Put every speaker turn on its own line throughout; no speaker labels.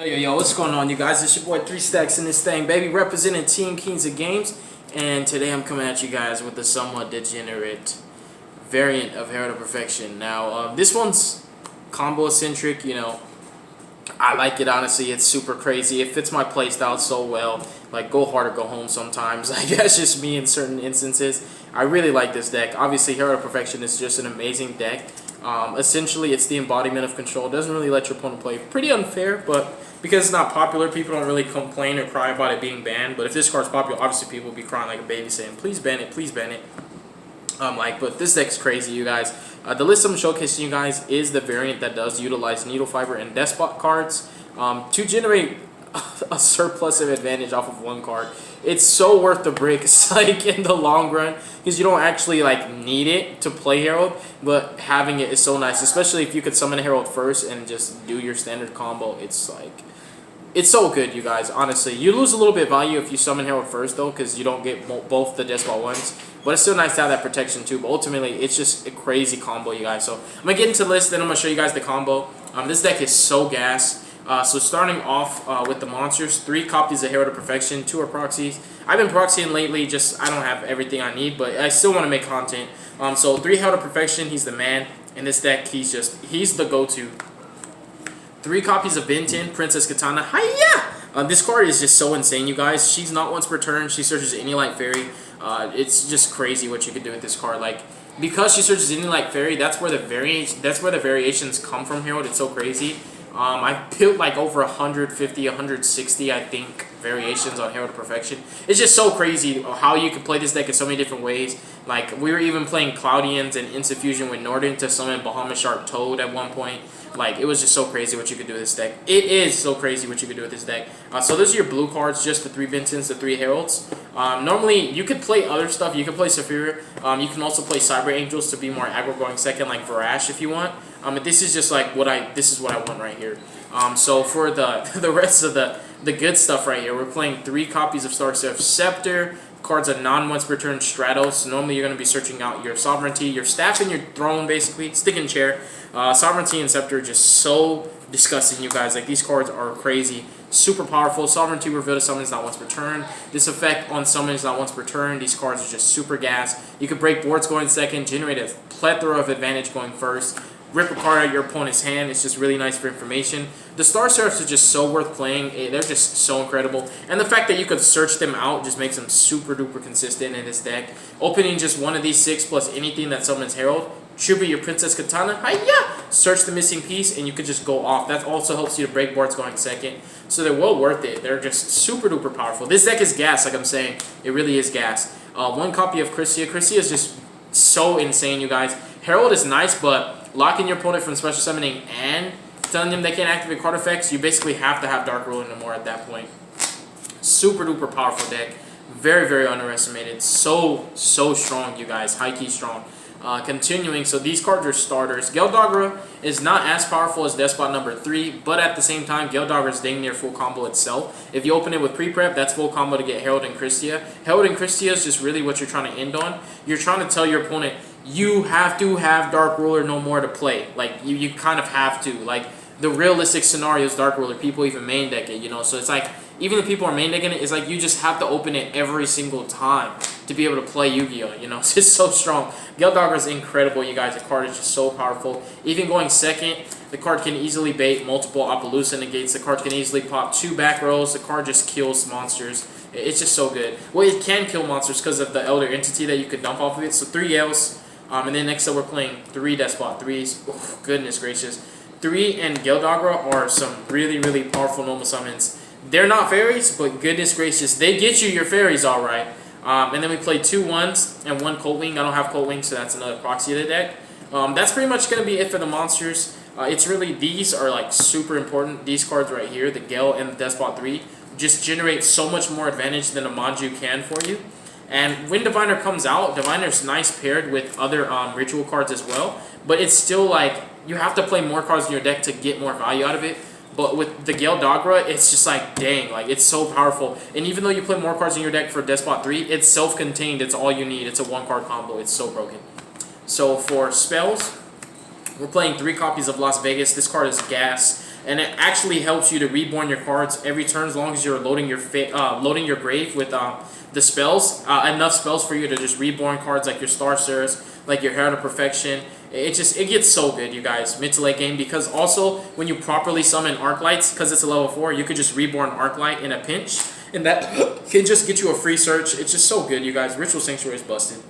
Yo, what's going on, you guys? It's your boy 3 Stacks in this thing, baby, representing Team Kings of Games. And today I'm coming at you guys with a somewhat degenerate variant of Herald of Perfection. Now, this one's combo-centric, you know. I like it, honestly. It's super crazy. It fits my playstyle so well. Like, go hard or go home sometimes. Like, that's just me in certain instances. I really like this deck. Obviously, Herald of Perfection is just an amazing deck. Essentially, it's the embodiment of control. It doesn't really let your opponent play. Pretty unfair, but because it's not popular, people don't really complain or cry about it being banned. But if this card's popular, obviously people will be crying like a baby saying, please ban it, please ban it. But this deck's crazy, you guys. The list I'm showcasing you guys is the variant that does utilize Needle Fiber and DESKBOT cards to generate a surplus of advantage off of one card. It's so worth the bricks, like, in the long run, because you don't actually need it to play Herald, but having it is so nice, especially if you could summon Herald first and just do your standard combo. It's so good, you guys, honestly. You lose a little bit of value if you summon Herald first, though, because you don't get both the DESKBOT ones. But it's still nice to have that protection, too. But ultimately, it's just a crazy combo, you guys. So I'm going to get into the list, then I'm going to show you guys the combo. This deck is so gas. So starting off with the monsters, 3 copies of Herald of Perfection, 2 are proxies. I've been proxying lately, just I don't have everything I need, but I still want to make content. So 3 Herald of Perfection, he's the man. In this deck, he's the go-to. 3 copies of Benton, Princess Katana. Hiya! This card is just so insane, you guys. She's not once per turn. She searches any light fairy. It's just crazy what you can do with this card. Like, because she searches any light fairy, that's where the variations come from. Herald, it's so crazy. I've built like over 150, 160, I think, variations on Herald of Perfection. It's just so crazy how you can play this deck in so many different ways. Like, we were even playing Cloudians and Insuffusion with Norden to summon Bahamut Shark Toad at one point. Like, it was just so crazy what you could do with this deck. It is so crazy what you could do with this deck. So those are your blue cards, just the 3 Bentons, the 3 Heralds. Normally, you could play other stuff. You could play Saphira. You can also play Cyber Angels to be more aggro going second, like Varash if you want. But this is just like this is what I want right here. So for the rest of the good stuff right here, we're playing 3 copies of Star Seraph Scepter. Cards are non-once per turn Stratos. Normally, you're going to be searching out your Sovereignty, your Staff, and your Throne, basically. Stick and Chair. Sovereignty and Scepter are just so disgusting, you guys. Like, these cards are crazy. Super powerful. Sovereignty reveal to summon is not once per turn. This effect on summon is not once per turn. These cards are just super gas. You can break boards going second, generate a plethora of advantage going first. Rip a card out of your opponent's hand. It's just really nice for information. The Star Seraphs are just so worth playing. They're just so incredible. And the fact that you could search them out just makes them super duper consistent in this deck. Opening just one of these 6 plus anything that summons Herald. Tribute your Princess Katana. Hiya! Search the missing piece and you could just go off. That also helps you to break boards going second. So they're well worth it. They're just super duper powerful. This deck is gas, like I'm saying. It really is gas. 1 copy of Christia. Christia is just so insane, you guys. Herald is nice, but locking your opponent from special summoning and telling them they can't activate card effects, you basically have to have Dark Ruler no more at that point. Super duper powerful deck. Very, very underestimated. So strong, you guys. High-key strong. Continuing, so these cards are starters. Geldogra is not as powerful as DESKBOT number 3, but at the same time, Geldogra is dang near full combo itself. If you open it with pre-prep, that's full combo to get Herald and Christia. Herald and Christia is just really what you're trying to end on. You're trying to tell your opponent, you have to have Dark Ruler no more to play. Like, you kind of have to. Like, the realistic scenario is Dark Ruler. People even main deck it, you know? So it's like, even if people are main decking it, it's like you just have to open it every single time to be able to play Yu-Gi-Oh! You know? It's just so strong. Geldogra is incredible, you guys. The card is just so powerful. Even going second, the card can easily bait multiple Appaloosa negates. The card can easily pop 2 back rows. The card just kills monsters. It's just so good. Well, it can kill monsters because of the Elder Entity that you could dump off of it. So 3 Elves. And then next up, we're playing 3 DESKBOT 3s. Oh, goodness gracious. 3 and Geldogra are some really, really powerful normal summons. They're not fairies, but goodness gracious, they get you your fairies all right. And then we play 2 1s and 1 Cold Wing. I don't have Cold Wing, so that's another proxy of the deck. That's pretty much going to be it for the monsters. It's really, these are like super important. These cards right here, the Gel and the DESKBOT 3, just generate so much more advantage than a Manju can for you. And when Diviner comes out, Diviner's nice paired with other ritual cards as well. But it's still like, you have to play more cards in your deck to get more value out of it. But with the Geldogra, it's just like, dang, like, it's so powerful. And even though you play more cards in your deck for DESKBOT 3, it's self-contained. It's all you need. It's a 1-card combo. It's so broken. So for spells, we're playing 3 copies of Las Vegas. This card is gas. and it actually helps you to reborn your cards every turn as long as you're loading your grave with the spells, enough spells for you to just reborn cards like your Star Seraphs, like your Herald of Perfection. It gets so good, you guys, mid to late game, because also when you properly summon Arclights, because it's a level 4, you could just reborn Arclight in a pinch, and that can just get you a free search. It's just so good, you guys. Ritual Sanctuary is busted.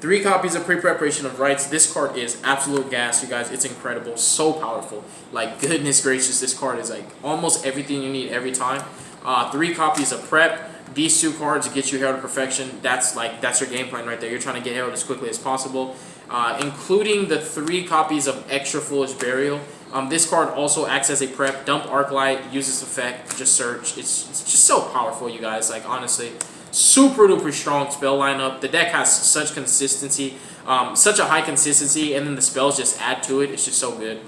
3 copies of Pre-Preparation of Rites. This card is absolute gas, you guys. It's incredible, so powerful. Like, goodness gracious, this card is like almost everything you need every time. 3 copies of Prep. These 2 cards get you Herald of Perfection. That's your game plan right there. You're trying to get Herald as quickly as possible. Including the 3 copies of Extra Foolish Burial. This card also acts as a prep. Dump Arclight, use this effect, just search. It's just so powerful, you guys. Like, honestly, super duper strong spell lineup. The deck has such consistency, such a high consistency, and then the spells just add to it. It's just so good.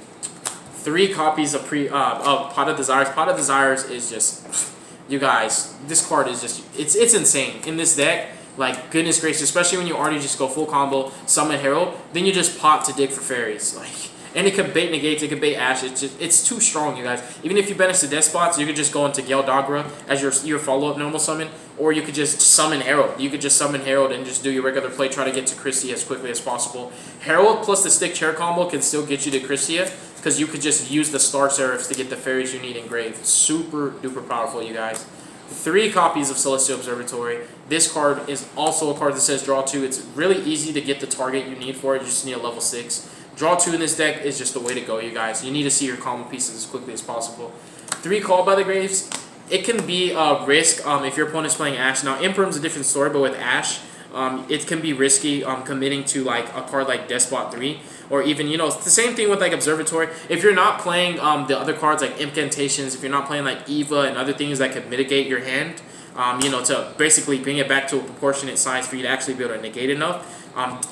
3 copies of Pot of Desires. Pot of Desires is just, you guys, this card is just, it's insane in this deck. Like, goodness gracious, especially when you already just go full combo, summon Herald, then you just pop to dig for fairies. Like, and it can bait negates, it can bait Ash. It's too strong, you guys. Even if you banish the DESKBOTs, you could just go into Gale Dogra as your follow-up normal summon, or you could just summon Herald. You could just summon Herald and just do your regular play, try to get to Christia as quickly as possible. Herald plus the Stick Chair combo can still get you to Christia, because you could just use the Star Seraphs to get the fairies you need engraved. Super duper powerful, you guys. 3 copies of Celestial Observatory. This card is also a card that says draw 2. It's really easy to get the target you need for it. You just need a level 6. Draw 2 in this deck is just the way to go, you guys. You need to see your combo pieces as quickly as possible. 3 Called by the Graves. It can be a risk if your opponent's playing Ash. Now, Imperm's a different story, but with Ash, it can be risky committing to like a card like Despot 3, or even, you know, it's the same thing with like Observatory. If you're not playing the other cards like Incantations, if you're not playing like Eva and other things that could mitigate your hand, you know, to basically bring it back to a proportionate size for you to actually be able to negate enough.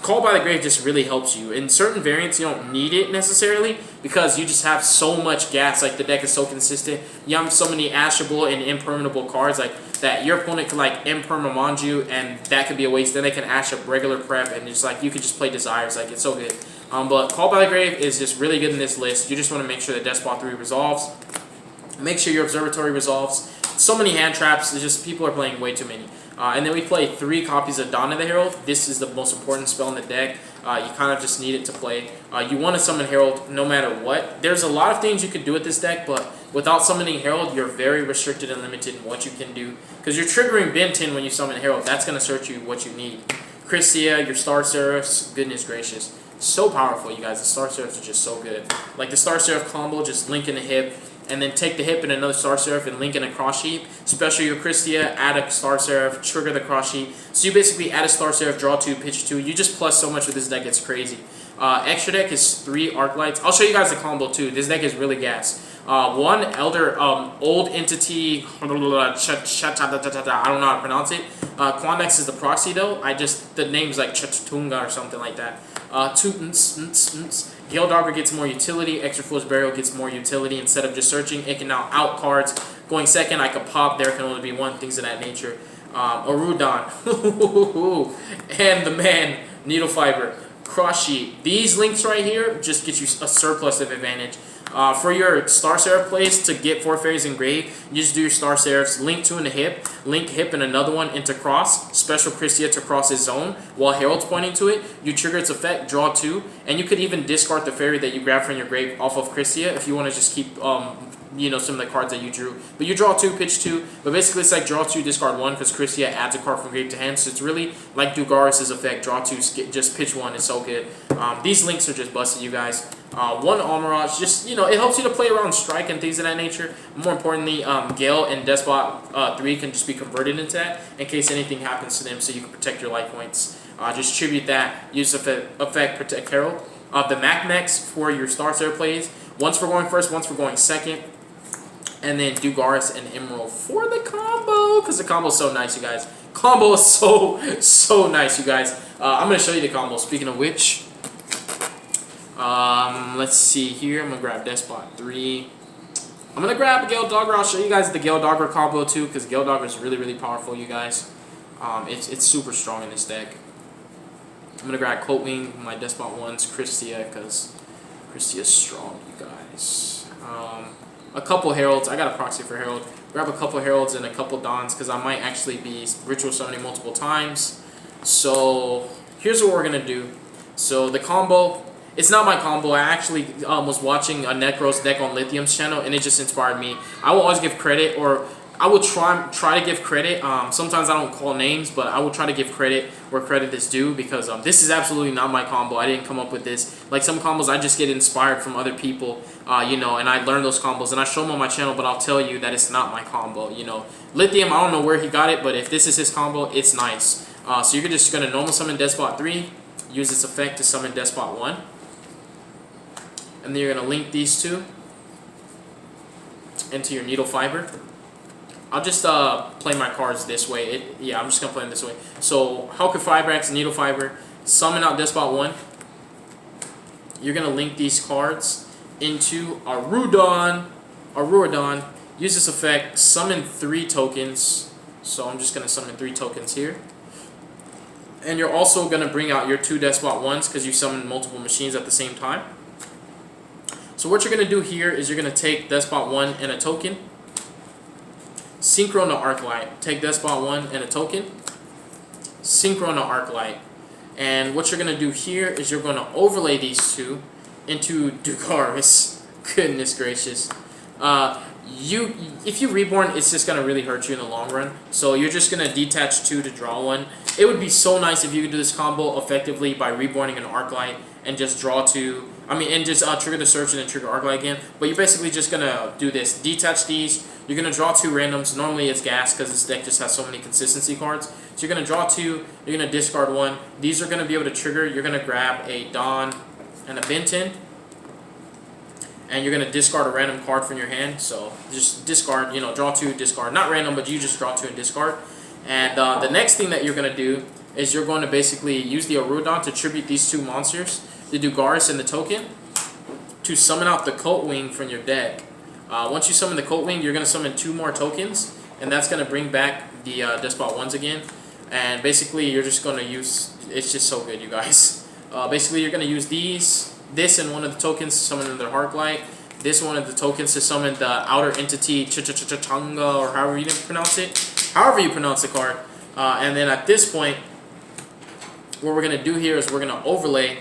Call by the Grave just really helps you. In certain variants, you don't need it necessarily because you just have so much gas. Like, the deck is so consistent. You have so many Ashable and impermanable cards like that your opponent can like impermanent you, and that could be a waste. Then they can Ash up regular prep, and just like you could just play Desires. Like, it's so good. But Call by the Grave is just really good in this list. You just want to make sure that Despot 3 resolves. Make sure your Observatory resolves. So many hand traps. It's just people are playing way too many. And then we play 3 copies of Dawn of the Herald. This is the most important spell in the deck. You kind of just need it to play. You want to summon Herald no matter what. There's a lot of things you could do with this deck, but without summoning Herald, you're very restricted and limited in what you can do. Because you're triggering Benton when you summon Herald. That's going to search you what you need. Christia, your Star Seraphs, goodness gracious. So powerful, you guys. The Star Seraphs are just so good. Like the Star Seraph combo, just link in the hip, and then take the hip and another Star Seraph and link in a cross sheet. Special your Christia, add a Star Seraph, trigger the cross sheet. So you basically add a Star Seraph, draw 2, pitch 2. You just plus so much with this deck, it's crazy. Extra deck is 3 Arclights. I'll show you guys the combo too. This deck is really gas. 1 Elder Old Entity, I don't know how to pronounce it. Quandex is the proxy though. The name's like Chatunga or something like that. 2 Gale Dogger gets more utility. Extra Fool's Burial gets more utility. Instead of just searching, it can now out cards. Going second, I could pop. There can only be 1, things of that nature. Orudon. And the man, Needle Fiber. Cross Sheet. These links right here just get you a surplus of advantage. For your Star Seraph plays to get 4 fairies engraved, you just do your Star Seraphs, link 2 in the hip, link hip and another one into cross, special Christia to cross his zone, while Herald's pointing to it, you trigger its effect, draw 2, and you could even discard the fairy that you grab from your grave off of Christia if you want to just keep you know, some of the cards that you drew. But you draw 2, pitch 2, but basically it's like draw 2, discard 1, because Christia adds a card from grave to hand, so it's really like Dugaris' effect, draw 2, just pitch 1, it's so good. These links are just busted, you guys. 1 Almirage, just, you know, it helps you to play around strike and things of that nature. More importantly, Gale and Despot 3 can just be converted into that in case anything happens to them, so you can protect your life points. Just tribute that, use effect, protect Herald. The Macmex for your Star Seraph plays, once for going first, once for going second. And then Dugaris and Emerald for the combo, because the combo is so nice, you guys. Combo is so nice, you guys. I'm going to show you the combo. Speaking of which, let's see here. I'm going to grab Despot 3. I'm going to grab Gale Dogger. I'll show you guys the Gale Dogger combo too, because Gale Dogger is really, really powerful, you guys. It's super strong in this deck. I'm going to grab Coatwing, my Despot 1's Christia, because Christia is strong, you guys. a couple Heralds. I got a proxy for Herald. Grab a couple Heralds and a couple Dons because I might actually be ritual summoning multiple times. So here's what we're gonna do. So the combo, it's not my combo. I actually was watching a Necros deck on Lithium's channel and it just inspired me. I will always give credit, or I will try to give credit. Sometimes I don't call names, but I will try to give credit where credit is due because this is absolutely not my combo. I didn't come up with this. Like some combos, I just get inspired from other people, you know, and I learn those combos and I show them on my channel, but I'll tell you that it's not my combo, you know. Lithium, I don't know where he got it, but if this is his combo, it's nice. So you're just going to normal summon DESKBOT 3, use its effect to summon DESKBOT 1. And then you're going to link these two into your needle fiber. I'll just play my cards this way. Yeah, I'm just going to play them this way. So, Hulk of Fibrax, Needle Fiber, summon out DESKBOT 1. You're going to link these cards into Arurodon. Use this effect, summon 3 tokens. So, I'm just going to summon 3 tokens here. And you're also going to bring out your 2 DESKBOT 1s because you summon multiple machines at the same time. So, what you're going to do here is you're going to take DESKBOT 1 and a token. Synchro to Arclight. Take DESKBOT 1 and a token. Synchro to Arclight. And what you're going to do here is you're going to overlay these two into Dugaris. Goodness gracious. If you reborn, it's just going to really hurt you in the long run. So you're just going to detach 2 to draw 1. It would be so nice if you could do this combo effectively by reborning an Arclight and just draw 2. And just trigger the search and then trigger Arclight again. But you're basically just going to do this. Detach these. You're going to draw 2 randoms. Normally it's gas because this deck just has so many consistency cards. So you're going to draw 2. You're going to discard 1. These are going to be able to trigger. You're going to grab a Don and a Benton. And you're going to discard a random card from your hand. So just discard, draw 2, discard. Not random, but you just draw 2 and discard. And the next thing that you're going to do is you're going to basically use the Arurodon to tribute these 2 monsters, the Dugaris and the token, to summon out the Cult Wing from your deck. Once you summon the Cult Wing, you're going to summon 2 more tokens, and that's going to bring back the DESKBOT 1s again. And basically, you're just going to use... It's just so good, you guys. Basically, you're going to use this and one of the tokens to summon another Arclight. This one of the tokens to summon the outer entity, Changa, or however you pronounce it. However you pronounce the card. And then at this point, what we're going to do here is we're going to overlay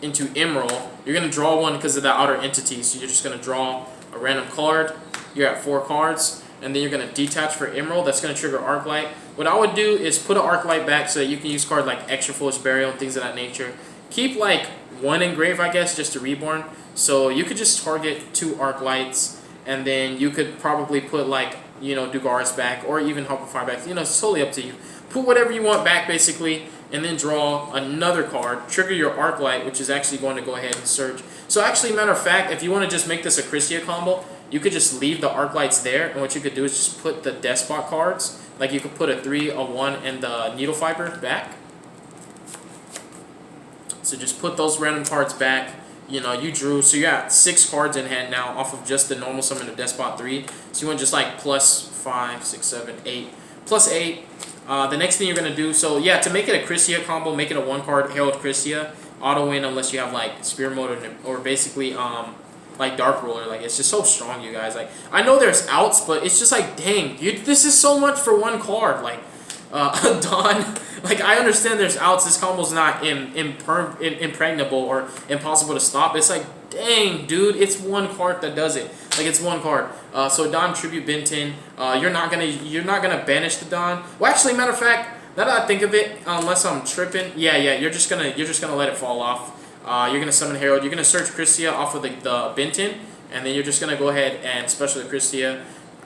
into Emerald. You're going to draw 1 because of the outer entity, so you're just going to draw a random card. You're at 4 cards, and then you're going to detach for Emerald. That's going to trigger Arclight. What I would do is put an Arclight back so that you can use cards like Extra Foolish Burial and things of that nature. Keep like 1 engrave, I guess, just to reborn. So you could just target 2 Arclights, and then you could probably put like, Dugaris back, or even Hopify back. It's totally up to you. Put whatever you want back, basically, and then draw another card. Trigger your Arclight, which is actually going to go ahead and search. So actually, matter of fact, if you want to just make this a Christia combo, you could just leave the Arclights there, and what you could do is just put the DESKBOT cards. Like you could put a 3, a 1, and the Needle Fiber back. So just put those random cards back. You drew, so you got 6 cards in hand now off of just the normal summon of DESKBOT 3. So you want just like plus 5, 6, 7, 8, plus 8. The next thing you're going to do, so yeah, to make it a Christia combo, make it a 1-card Herald Christia. Auto win unless you have like Spear Mode or basically like Dark Ruler. Like it's just so strong, you guys. Like I know there's outs, but it's just like, dang, this is so much for 1 card. Like Dawn, like I understand there's outs. This combo's not impregnable or impossible to stop. It's like, dang, dude, it's 1 card that does it. Like it's 1 card. So Dawn Tribute Benton. You're not gonna banish the Dawn. Well, actually, matter of fact, now that I think of it, unless I'm tripping, yeah, you're just gonna let it fall off. You're gonna summon Herald. You're gonna search Christia off of the Benton, and then you're just gonna go ahead and special the Christia.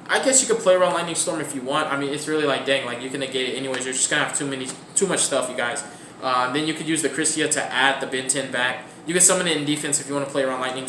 I guess you could play around Lightning Storm if you want. I mean, it's really like, dang, like you can negate it anyways. You're just gonna have too much stuff, you guys. Then you could use the Christia to add the Benton back. You can summon it in defense if you want to play around Lightning